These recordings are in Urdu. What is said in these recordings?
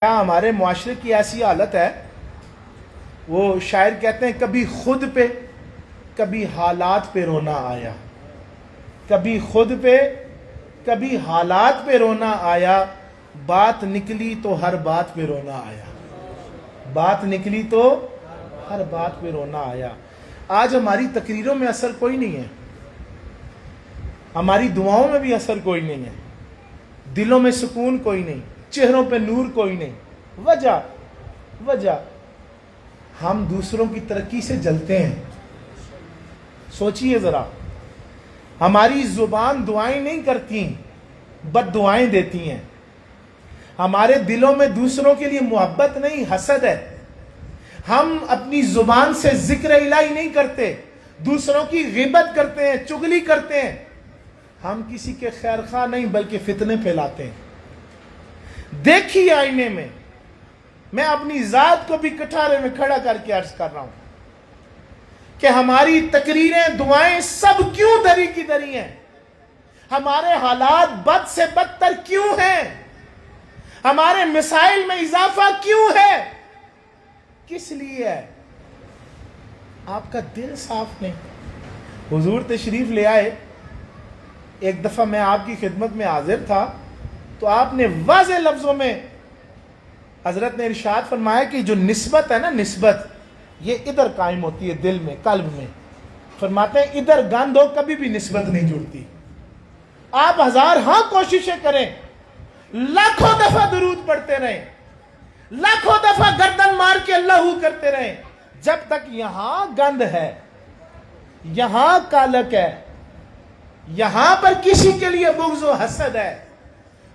ہمارے معاشرے کی ایسی حالت ہے، وہ شاعر کہتے ہیں کبھی خود پہ کبھی حالات پہ رونا آیا، کبھی خود پہ کبھی حالات پہ رونا آیا، بات نکلی تو ہر بات پہ رونا آیا، بات نکلی تو ہر بات پہ رونا آیا۔ آج ہماری تقریروں میں اثر کوئی نہیں ہے، ہماری دعاؤں میں بھی اثر کوئی نہیں ہے، دلوں میں سکون کوئی نہیں، چہروں پہ نور کوئی نہیں۔ وجہ ہم دوسروں کی ترقی سے جلتے ہیں۔ سوچئے ذرا، ہماری زبان دعائیں نہیں کرتی، بد دعائیں دیتی ہیں۔ ہمارے دلوں میں دوسروں کے لیے محبت نہیں، حسد ہے۔ ہم اپنی زبان سے ذکر الہی نہیں کرتے، دوسروں کی غیبت کرتے ہیں، چغلی کرتے ہیں۔ ہم کسی کے خیر خواہ نہیں بلکہ فتنے پھیلاتے ہیں۔ دیکھیے آئینے میں، میں اپنی ذات کو بھی کٹھارے میں کھڑا کر کے عرض کر رہا ہوں کہ ہماری تقریریں، دعائیں سب کیوں دری کی دری ہیں؟ ہمارے حالات بد سے بدتر کیوں ہیں؟ ہمارے مسائل میں اضافہ کیوں ہے؟ کس لیے ہے؟ آپ کا دل صاف نہیں۔ حضور تشریف لے آئے، ایک دفعہ میں آپ کی خدمت میں حاضر تھا تو آپ نے واضح لفظوں میں حضرت نے ارشاد فرمایا کہ جو نسبت ہے نا، نسبت یہ ادھر قائم ہوتی ہے، دل میں، قلب میں۔ فرماتے ہیں ادھر گند ہو کبھی بھی نسبت نہیں جڑتی۔ آپ ہزار کوششیں کریں، لاکھوں دفعہ درود پڑھتے رہیں، لاکھوں دفعہ گردن مار کے اللہ کرتے رہیں، جب تک یہاں گند ہے، یہاں کالک ہے، یہاں پر کسی کے لیے بغض و حسد ہے،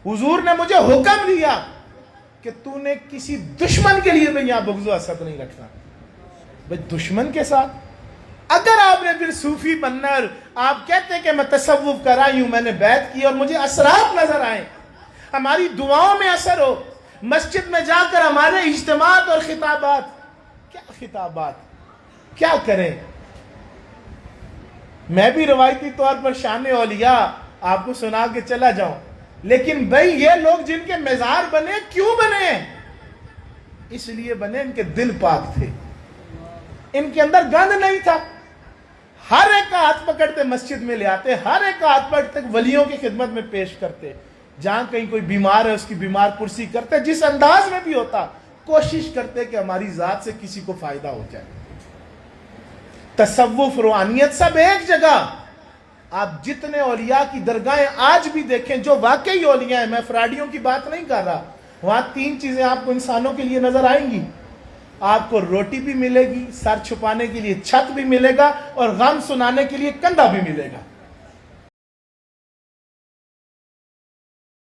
حضور نے مجھے حکم دیا کہ تو نے کسی دشمن کے لیے بھی یہاں بغض و حسد نہیں رکھنا۔ بھئی دشمن کے ساتھ اگر آپ نے پھر صوفی بننا، آپ کہتے ہیں کہ میں تصوف کر آئی ہوں، میں نے بیعت کی اور مجھے اثرات نظر آئیں، ہماری دعاؤں میں اثر ہو، مسجد میں جا کر ہمارے اجتماعات اور خطابات، کیا خطابات، کیا کریں؟ میں بھی روایتی طور پر شان اولیاء آپ کو سنا کے چلا جاؤں، لیکن بھئی یہ لوگ جن کے مزار بنے کیوں بنے؟ اس لیے بنے ان کے دل پاک تھے، ان کے اندر گند نہیں تھا۔ ہر ایک کا ہاتھ پکڑتے مسجد میں لے آتے، ہر ایک کا ہاتھ پکڑتے ولیوں کی خدمت میں پیش کرتے، جہاں کہیں کوئی بیمار ہے اس کی بیمار پرسی کرتے، جس انداز میں بھی ہوتا کوشش کرتے کہ ہماری ذات سے کسی کو فائدہ ہو جائے۔ تصوف، روحانیت سب ایک جگہ۔ آپ جتنے اولیاء کی درگاہیں آج بھی دیکھیں جو واقعی اولیاء ہیں، میں فراڈیوں کی بات نہیں کر رہا، وہاں تین چیزیں آپ کو انسانوں کے لیے نظر آئیں گی۔ آپ کو روٹی بھی ملے گی، سر چھپانے کے لیے چھت بھی ملے گا، اور غم سنانے کے لیے کندھا بھی ملے گا۔